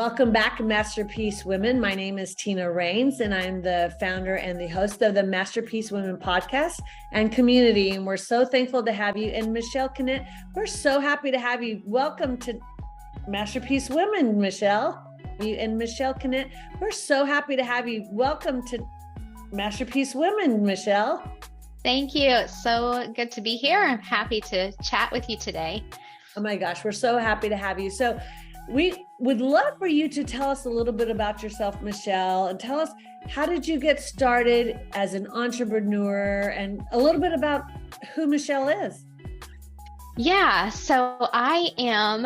Welcome back, Masterpiece Women. My name is Tina Rains, and I'm the founder and the host of the Masterpiece Women podcast and community. And we're so thankful to have you. And Michelle Kinnett, we're so happy to have you. Welcome to Masterpiece Women, Michelle. And Michelle Kinnett, we're so happy to have you. Welcome to Masterpiece Women, Michelle. Thank you. It's so good to be here. I'm happy to chat with you today. Oh my gosh, we're so happy to have you. So we would love for you to tell us a little bit about yourself, Michelle, and tell us, how did you get started as an entrepreneur, and a little bit about who Michelle is? Yeah, so I'm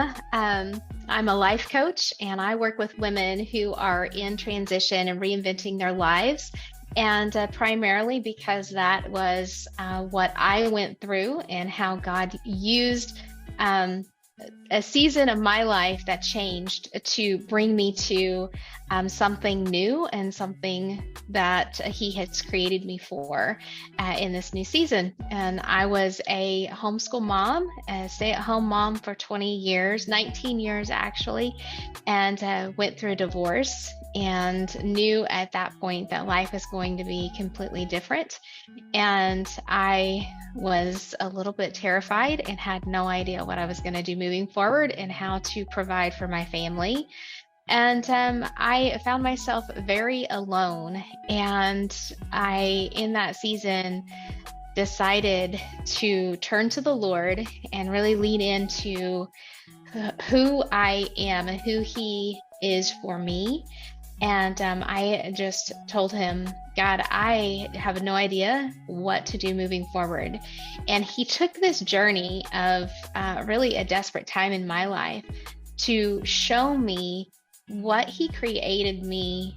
a life coach, and I work with women who are in transition and reinventing their lives. And primarily because that was what I went through, and how God used a season of my life that changed to bring me to something new and something that He has created me for in this new season. And I was a homeschool mom, a stay-at-home mom for 20 years, 19 years actually, and went through a divorce and knew at that point that life was going to be completely different. And I was a little bit terrified and had no idea what I was going to do moving forward and how to provide for my family. And I found myself very alone. And I, in that season, decided to turn to the Lord and really lean into who I am and who He is for me. And I just told Him, God, I have no idea what to do moving forward. And He took this journey of really a desperate time in my life to show me what He created me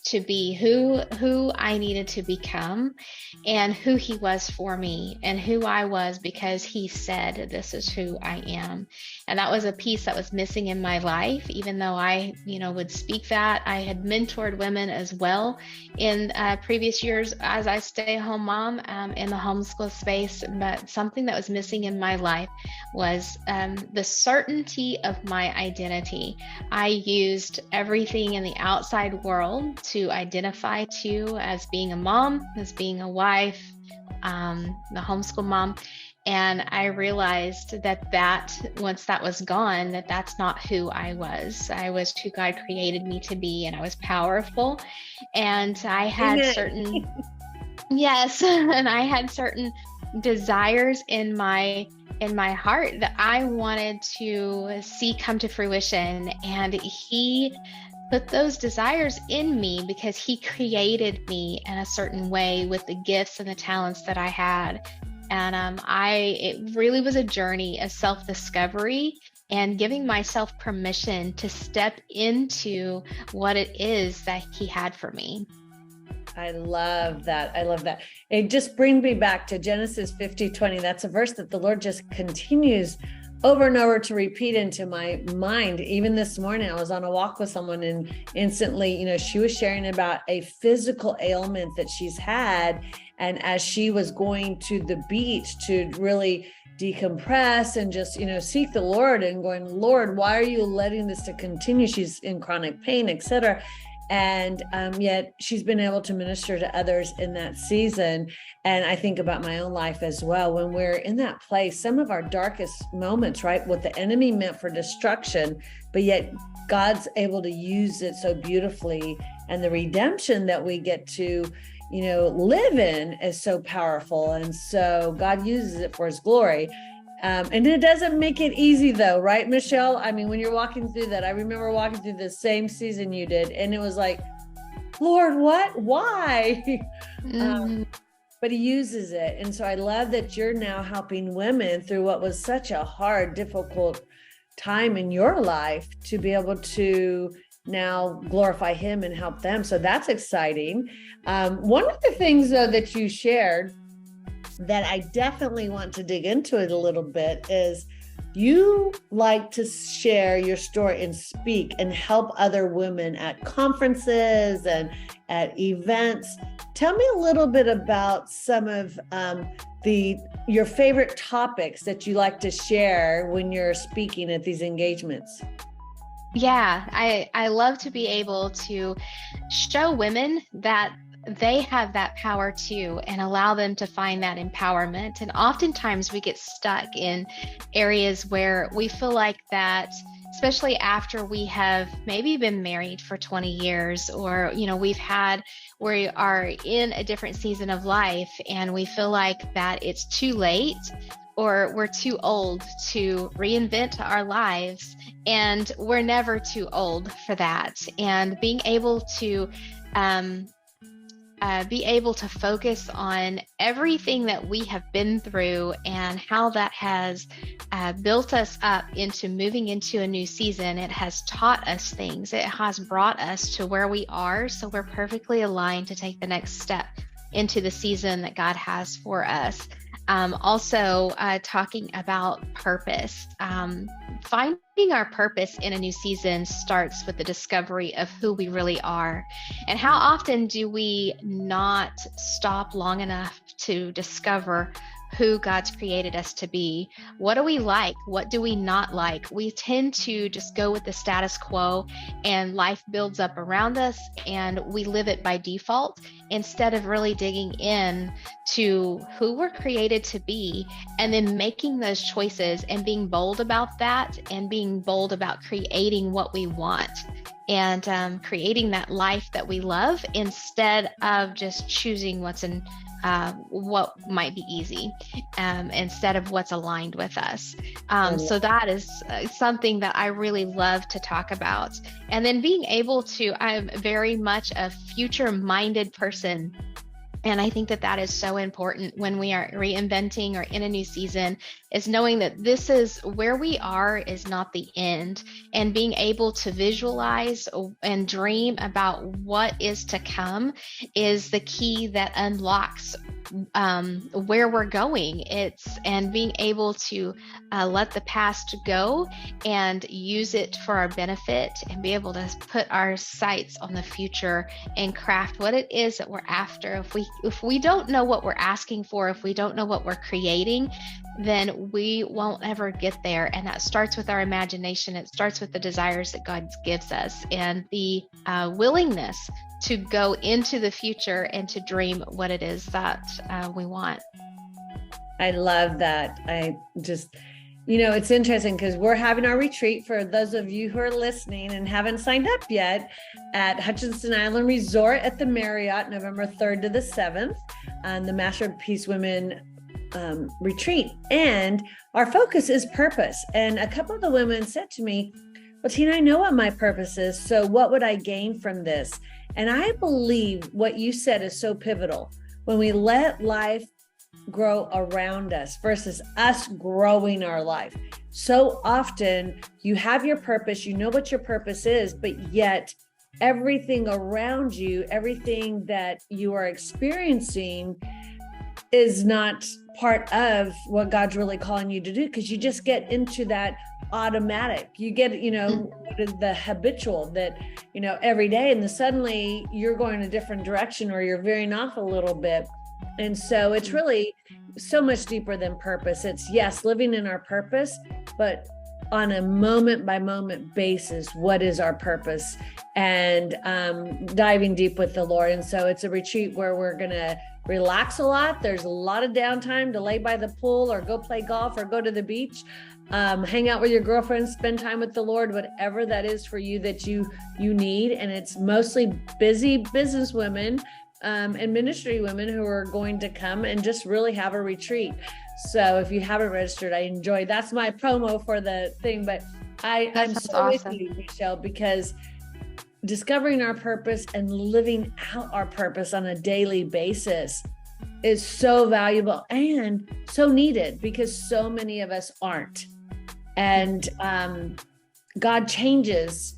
to be, who I needed to become, and who He was for me, and who I was because He said, this is who I am. And that was a piece that was missing in my life. Even though I, would speak that, I had mentored women as well in previous years as I stay-at-home mom in the homeschool space. But something that was missing in my life was the certainty of my identity. I used everything in the outside world to identify to as being a mom, as being a wife, the homeschool mom. And I realized that once that was gone, that's not who I was. I was who God created me to be, and I was powerful. And I had certain, yes, and I had certain desires in my heart that I wanted to see come to fruition. And He put those desires in me because He created me in a certain way with the gifts and the talents that I had. And it really was a journey of self-discovery and giving myself permission to step into what it is that He had for me. I love that. I love that. It just brings me back to Genesis 50:20. That's a verse that the Lord just continues over and over to repeat into my mind. Even this morning, I was on a walk with someone, and instantly, she was sharing about a physical ailment that she's had. And as she was going to the beach to really decompress and just, seek the Lord and going, Lord, why are you letting this to continue? She's in chronic pain, etc. And yet she's been able to minister to others in that season. And I think about my own life as well. When we're in that place, some of our darkest moments, right? What the enemy meant for destruction, but yet God's able to use it so beautifully. And the redemption that we get to, live in is so powerful. And so God uses it for His glory. And it doesn't make it easy though, right, Michelle? I mean, when you're walking through that, I remember walking through the same season you did, and it was like, Lord, what? Why? But He uses it. And so I love that you're now helping women through what was such a hard, difficult time in your life to be able to now glorify Him and help them. So that's exciting. One of the things though that you shared that I definitely want to dig into it a little bit is you like to share your story and speak and help other women at conferences and at events. Tell me a little bit about some of your favorite topics that you like to share when you're speaking at these engagements. Yeah, I love to be able to show women that they have that power too and allow them to find that empowerment. And oftentimes we get stuck in areas where we feel like that, especially after we have maybe been married for 20 years, or, we are in a different season of life and we feel like that it's too late or we're too old to reinvent our lives. And we're never too old for that. And um, be able to focus on everything that we have been through and how that has built us up into moving into a new season. It has taught us things. It has brought us to where we are. So we're perfectly aligned to take the next step into the season that God has for us. Also, talking about purpose. Finding our purpose in a new season starts with the discovery of who we really are. And how often do we not stop long enough to discover who God's created us to be? What do we like? What do we not like? We tend to just go with the status quo, and life builds up around us and we live it by default instead of really digging in to who we're created to be, and then making those choices and being bold about that, and being bold about creating what we want, and creating that life that we love instead of just choosing what might be easy, instead of what's aligned with us. So that is something that I really love to talk about. And then being able to, I'm very much a future-minded person. And I think that is so important when we are reinventing or in a new season, is knowing that this is where we are is not the end, and being able to visualize and dream about what is to come is the key that unlocks where we're going. And being able to let the past go and use it for our benefit, and be able to put our sights on the future and craft what it is that we're after. If we don't know what we're asking for, if we don't know what we're creating, then we won't ever get there. And that starts with our imagination. It starts with the desires that God gives us, and the willingness to go into the future and to dream what it is that we want. I love that. It's interesting because we're having our retreat, for those of you who are listening and haven't signed up yet, at Hutchinson Island Resort at the Marriott, November 3rd to the 7th, on the Masterpiece Women retreat. And our focus is purpose. And a couple of the women said to me, well, Tina, I know what my purpose is. So what would I gain from this? And I believe what you said is so pivotal. When we let life grow around us versus us growing our life. So often you have your purpose, you know what your purpose is, but yet everything around you, everything that you are experiencing is not part of what God's really calling you to do, because you just get into that automatic. You get, the habitual that, every day, and then suddenly you're going a different direction, or you're veering off a little bit. And so it's really so much deeper than purpose. It's, yes, living in our purpose, but on a moment by moment basis, what is our purpose, and diving deep with the Lord. And so it's a retreat where we're going to relax a lot. There's a lot of downtime to lay by the pool or go play golf or go to the beach, hang out with your girlfriends, spend time with the Lord, whatever that is for you that you need. And it's mostly busy business women and ministry women who are going to come and just really have a retreat. So if you haven't registered, that's my promo for the thing. But I'm so awesome with you, Michelle, because discovering our purpose and living out our purpose on a daily basis is so valuable and so needed, because so many of us aren't. And God changes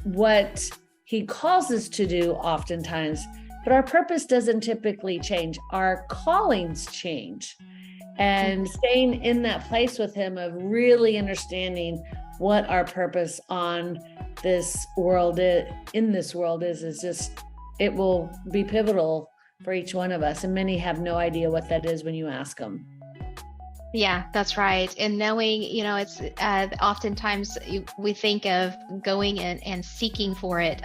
what he calls us to do oftentimes, but our purpose doesn't typically change. Our callings change. And staying in that place with him of really understanding what our purpose on this world is just, it will be pivotal for each one of us. And many have no idea what that is when you ask them. Yeah, that's right. And knowing, it's oftentimes we think of going and seeking for it,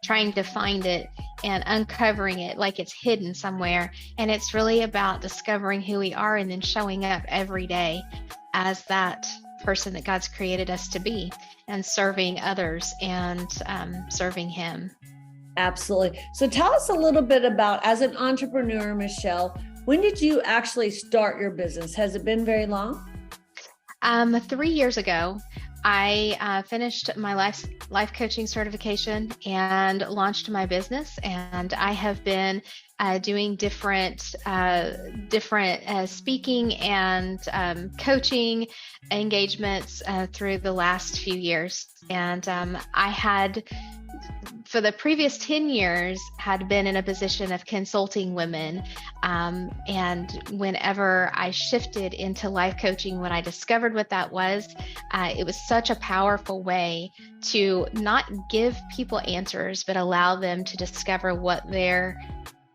trying to find it and uncovering it like it's hidden somewhere. And it's really about discovering who we are and then showing up every day as that person that God's created us to be, and serving others and serving Him. Absolutely. So tell us a little bit about, as an entrepreneur, Michelle, when did you actually start your business? Has it been very long? 3 years ago, I finished my life coaching certification and launched my business. And I have been doing different speaking and coaching engagements through the last few years. And I had, for the previous 10 years, had been in a position of consulting women. And whenever I shifted into life coaching, when I discovered what that was, it was such a powerful way to not give people answers, but allow them to discover what their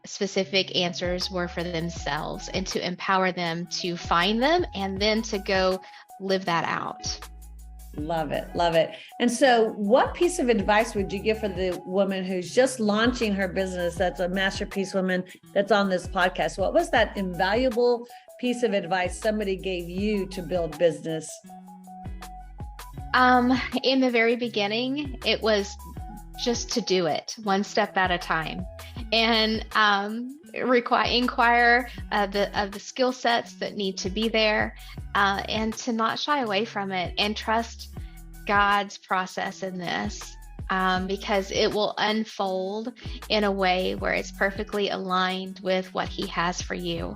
specific answers were for themselves, and to empower them to find them and then to go live that out. Love it. Love it. And so what piece of advice would you give for the woman who's just launching her business, that's a masterpiece woman that's on this podcast? What was that invaluable piece of advice somebody gave you to build business? In the very beginning, it was just to do it one step at a time, and inquire of the skill sets that need to be there, and to not shy away from it, and trust God's process in this, because it will unfold in a way where it's perfectly aligned with what He has for you.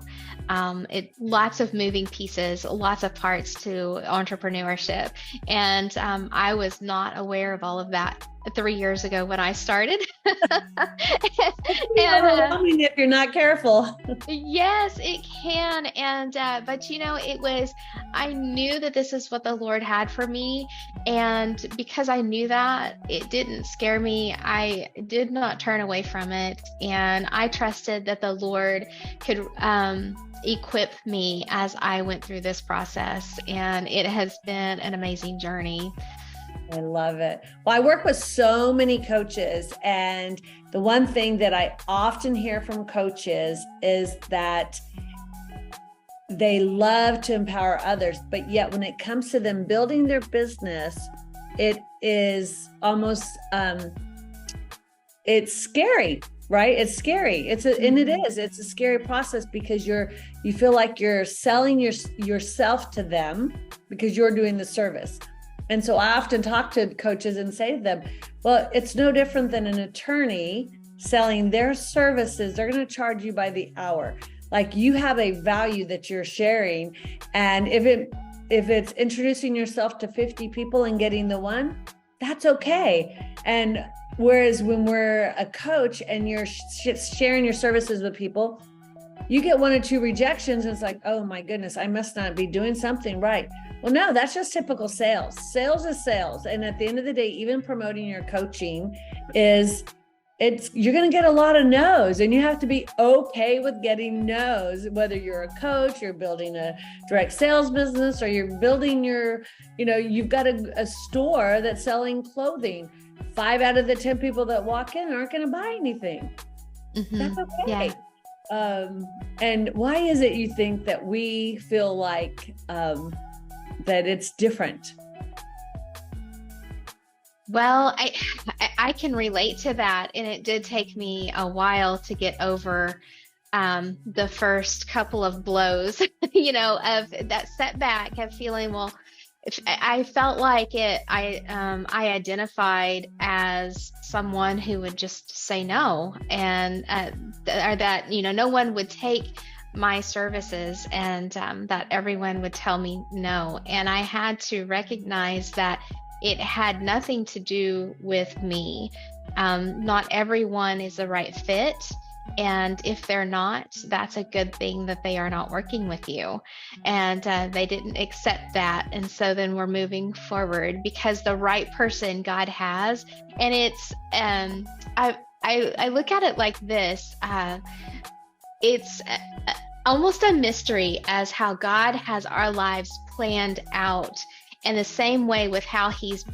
Lots of moving pieces, lots of parts to entrepreneurship. And I was not aware of all of that 3 years ago when I started. Overwhelming if you're not careful. Yes, it can. And, but I knew that this is what the Lord had for me. And because I knew that, it didn't scare me. I did not turn away from it. And I trusted that the Lord could, equip me as I went through this process. And it has been an amazing journey. I love it. Well, I work with so many coaches, and the one thing that I often hear from coaches is that they love to empower others, but yet when it comes to them building their business, it is almost, it's scary, right? It's scary. It's a scary process, because you feel like you're selling yourself to them because you're doing the service. And so I often talk to coaches and say to them, well, it's no different than an attorney selling their services. They're going to charge you by the hour. Like, you have a value that you're sharing. And if it's introducing yourself to 50 people and getting the one, that's okay. And whereas when we're a coach and you're sharing your services with people, you get 1 or 2 rejections. And it's like, oh my goodness, I must not be doing something right. Well, no, that's just typical sales. Sales is sales. And at the end of the day, even promoting your coaching you're going to get a lot of no's, and you have to be okay with getting no's, whether you're a coach, you're building a direct sales business, or you're building you've got a store that's selling clothing. 5 out of the 10 people that walk in aren't going to buy anything. Mm-hmm. That's okay. Yeah. And why is it you think that we feel like, that it's different? Well, I can relate to that. And it did take me a while to get over the first couple of blows, of that setback of feeling, well, I felt like I identified as someone who would just say no, and or that, no one would take my services, and that everyone would tell me no. And I had to recognize that it had nothing to do with me. Not everyone is the right fit. And if they're not, that's a good thing that they are not working with you. And they didn't accept that. And so then we're moving forward, because the right person God has. And it's, I look at it like this. It's almost a mystery as how God has our lives planned out. And the same way with how he's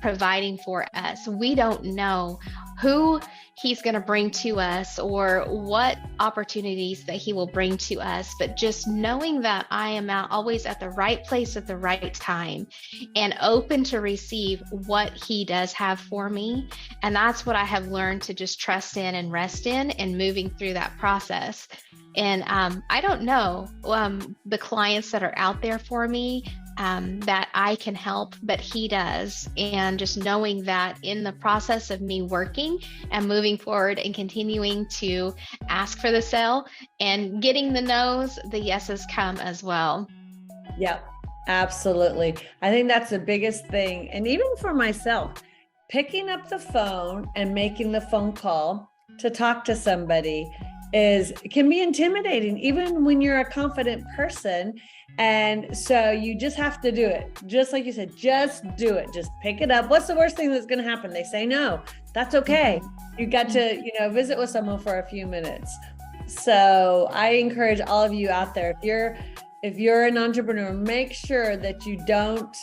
providing for us. We don't know who he's going to bring to us or what opportunities that he will bring to us, but just knowing that I am always at the right place at the right time and open to receive what he does have for me. And that's what I have learned to just trust in and rest in and moving through that process. And I don't know the clients that are out there for me that I can help, but he does. And just knowing that in the process of me working and moving forward and continuing to ask for the sale and getting the no's, the yeses come as well. Yep, absolutely. I think that's the biggest thing. And even for myself, picking up the phone and making the phone call to talk to somebody can be intimidating, even when you're a confident person. And so you just have to do it. Just like you said, just do it. Just pick it up. What's the worst thing that's going to happen? They say no. That's okay. You got to, visit with someone for a few minutes. So I encourage all of you out there, if you're an entrepreneur, make sure that you don't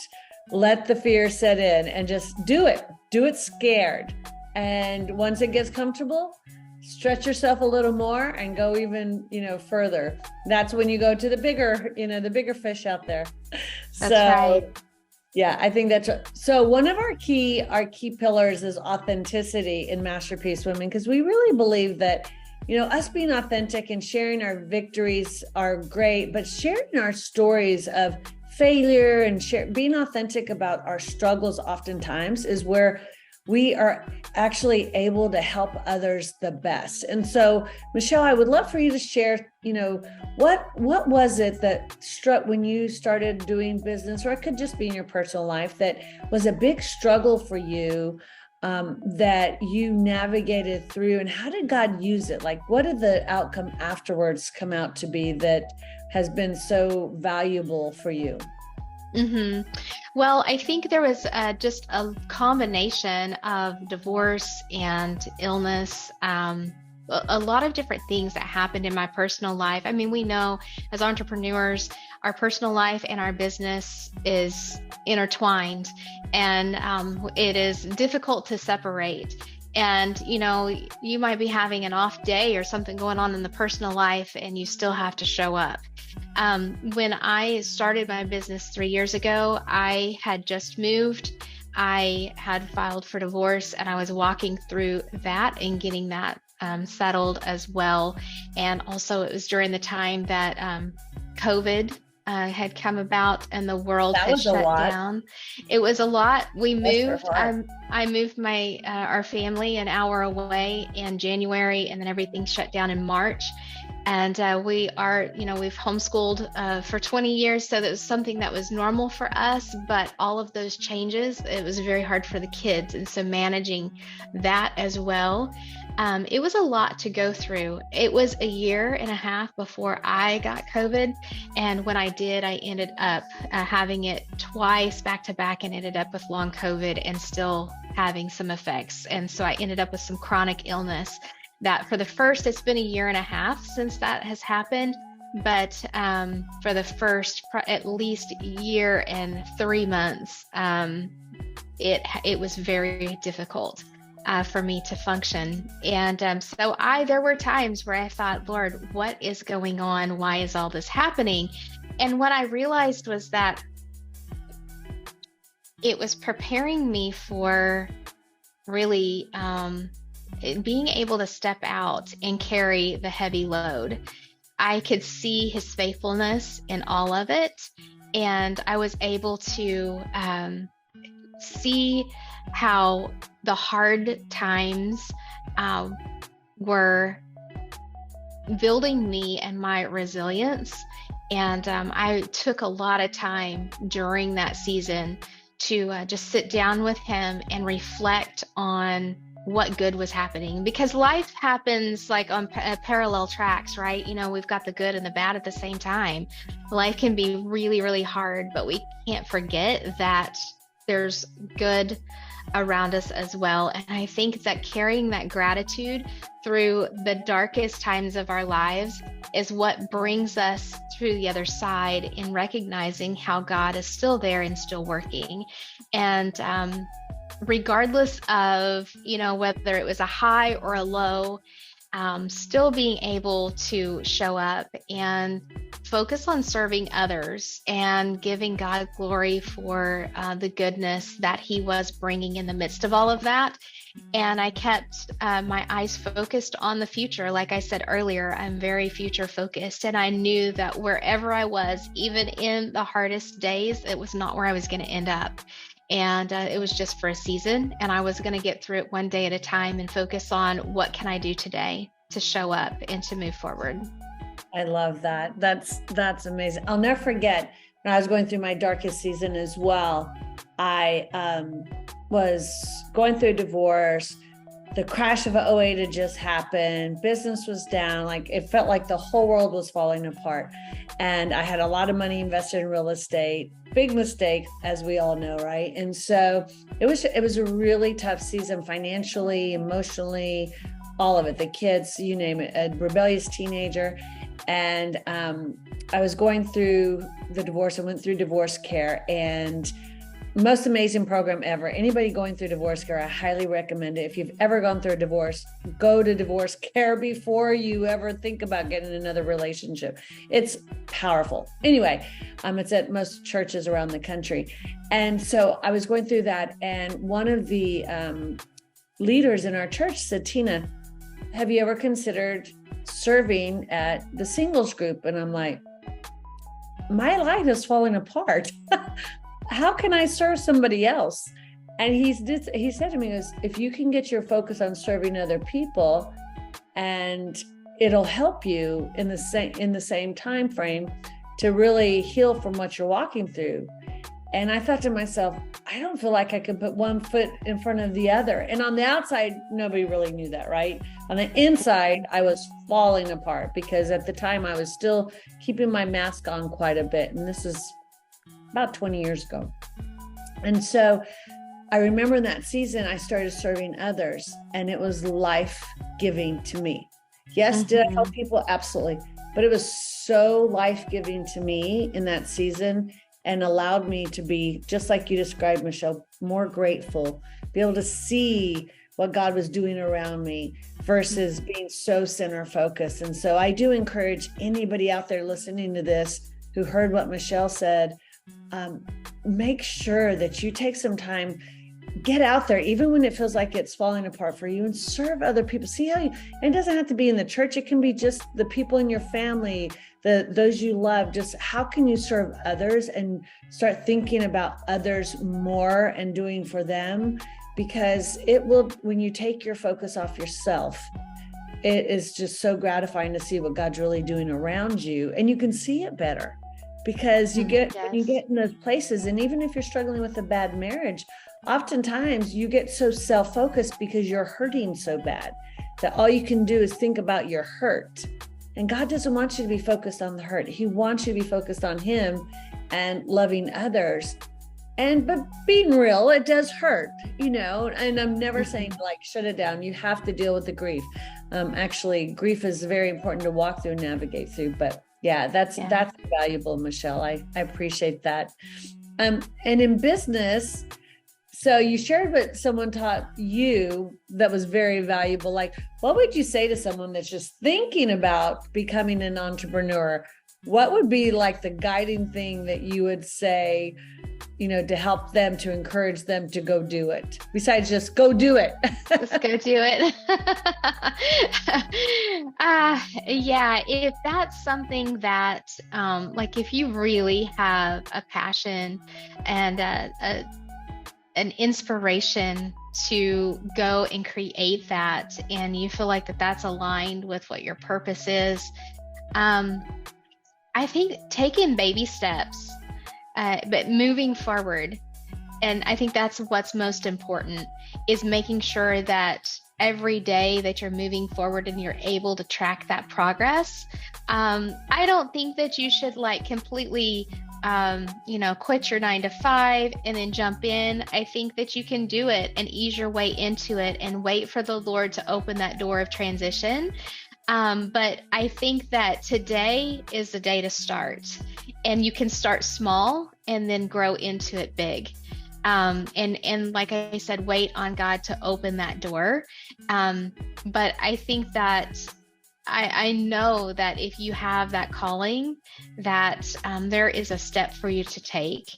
let the fear set in and just do it. Do it scared. And once it gets comfortable, stretch yourself a little more and go even, further. That's when you go to the bigger fish out there. That's right. Yeah, I think that's so. One of our key pillars is authenticity in Masterpiece Women, because we really believe that, us being authentic and sharing our victories are great, but sharing our stories of failure and being authentic about our struggles oftentimes is where we are actually able to help others the best. And so, Michelle, I would love for you to share, what was it that struck when you started doing business, or it could just be in your personal life, that was a big struggle for you, that you navigated through, and how did God use it? Like, what did the outcome afterwards come out to be that has been so valuable for you? Mm-hmm. Well, I think there was just a combination of divorce and illness, a lot of different things that happened in my personal life. I mean, we know as entrepreneurs, our personal life and our business is intertwined, and it is difficult to separate. And, you might be having an off day or something going on in the personal life, and you still have to show up. When I started my business 3 years ago, I had just moved. I had filed for divorce, and I was walking through that and getting that settled as well. And also it was during the time that COVID had come about and the world had shut down. It was a lot. We moved. I moved our family an hour away in January, and then everything shut down in March. And we've homeschooled for 20 years. So that was something that was normal for us, but all of those changes, it was very hard for the kids. And so managing that as well, it was a lot to go through. It was a year and a half before I got COVID. And when I did, I ended up having it twice back to back, and ended up with long COVID and still having some effects. And so I ended up with some chronic illness that it's been a year and a half since that has happened. But for the first at least year and 3 months, it was very difficult for me to function. And so there were times where I thought, Lord, what is going on? Why is all this happening? And what I realized was that it was preparing me for really being able to step out and carry the heavy load. I could see his faithfulness in all of it. And I was able to see how the hard times were building me and my resilience. And I took a lot of time during that season to just sit down with him and reflect on what good was happening, because life happens like on parallel tracks, right? We've got the good and the bad at the same time. Life can be really, really hard, but we can't forget that there's good around us as well. And I think that carrying that gratitude through the darkest times of our lives is what brings us through the other side in recognizing how God is still there and still working. And regardless of, whether it was a high or a low, still being able to show up and focus on serving others and giving God glory for the goodness that he was bringing in the midst of all of that. And I kept my eyes focused on the future. Like I said earlier, I'm very future focused. And I knew that wherever I was, even in the hardest days, it was not where I was going to end up. And it was just for a season, and I was going to get through it one day at a time and focus on what can I do today to show up and to move forward. I love that. That's amazing. I'll never forget when I was going through my darkest season as well. I was going through a divorce. The crash of '08 had just happened. Business was down. Like, it felt like the whole world was falling apart. And I had a lot of money invested in real estate. Big mistake, as we all know, right? And so it was a really tough season, financially, emotionally, all of it. The kids, you name it, a rebellious teenager. And I was going through the divorce. I went through divorce care, and most amazing program ever. Anybody going through divorce care, I highly recommend it. If you've ever gone through a divorce, go to divorce care before you ever think about getting another relationship. It's powerful. Anyway, it's at most churches around the country. And so I was going through that, and one of the leaders in our church said, "Tina, have you ever considered serving at the singles group?" And I'm like, my life is falling apart. How can I serve somebody else? And he said to me, if you can get your focus on serving other people, and it'll help you in the same time frame to really heal from what you're walking through. And I thought to myself, I don't feel like I can put one foot in front of the other. And on the outside, nobody really knew that, right? On the inside, I was falling apart because at the time I was still keeping my mask on quite a bit. And this is about 20 years ago. And so I remember in that season, I started serving others, and it was life-giving to me. Yes, did I help people? Absolutely. But it was so life-giving to me in that season, and allowed me to be, just like you described, Michelle, more grateful, be able to see what God was doing around me versus being so center focused. And so I do encourage anybody out there listening to this who heard what Michelle said, make sure that you take some time, get out there, even when it feels like it's falling apart for you, and serve other people. See how it doesn't have to be in the church. It can be just the people in your family, those you love. Just how can you serve others and start thinking about others more and doing for them? Because it will, when you take your focus off yourself, it is just so gratifying to see what God's really doing around you, and you can see it better. Because you get in those places, and even if you're struggling with a bad marriage, oftentimes you get so self-focused because you're hurting so bad that all you can do is think about your hurt. And God doesn't want you to be focused on the hurt. He wants you to be focused on him and loving others. But being real, it does hurt, and I'm never saying shut it down. You have to deal with the grief. Actually, grief is very important to walk through and navigate through, but yeah, that's valuable, Michelle. I appreciate that. And in business, so you shared what someone taught you that was very valuable. Like, what would you say to someone that's just thinking about becoming an entrepreneur? What would be like the guiding thing that you would say, to help them, to encourage them to go do it, besides just go do it? Just go do it. Yeah, if that's something that, if you really have a passion and an inspiration to go and create that, and you feel like that's aligned with what your purpose is, I think taking baby steps, but moving forward. And I think that's what's most important, is making sure that every day that you're moving forward and you're able to track that progress. I don't think that you should completely quit your 9 to 5 and then jump in. I think that you can do it and ease your way into it and wait for the Lord to open that door of transition. But I think that today is the day to start, and you can start small and then grow into it big. And like I said, wait on God to open that door. But I think that I know that if you have that calling, that there is a step for you to take.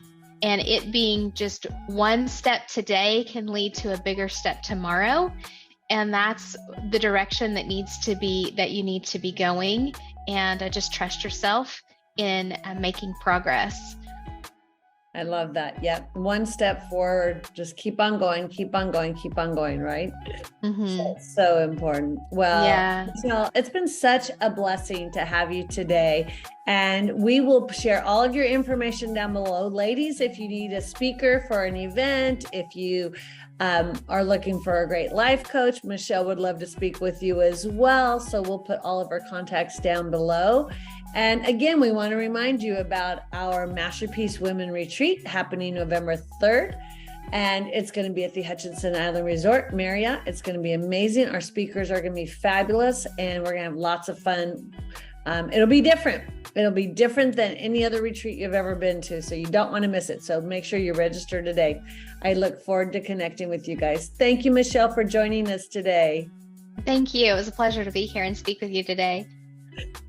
And it being just one step today can lead to a bigger step tomorrow. And that's the direction that you need to be going. And just trust yourself in making progress. I love that. Yeah. One step forward, just keep on going, right? Mm-hmm. So important. Well, yeah. Michelle, it's been such a blessing to have you today. And we will share all of your information down below. Ladies, if you need a speaker for an event, if you are looking for a great life coach, Michelle would love to speak with you as well. So we'll put all of our contacts down below. And again, we want to remind you about our Masterpiece Women Retreat happening November 3rd. And it's going to be at the Hutchinson Island Resort Marriott. It's going to be amazing. Our speakers are going to be fabulous, and we're going to have lots of fun. It'll be different. It'll be different than any other retreat you've ever been to. So you don't want to miss it. So make sure you register today. I look forward to connecting with you guys. Thank you, Michelle, for joining us today. Thank you. It was a pleasure to be here and speak with you today.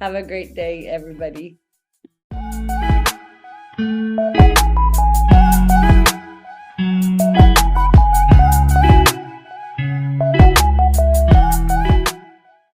Have a great day, everybody.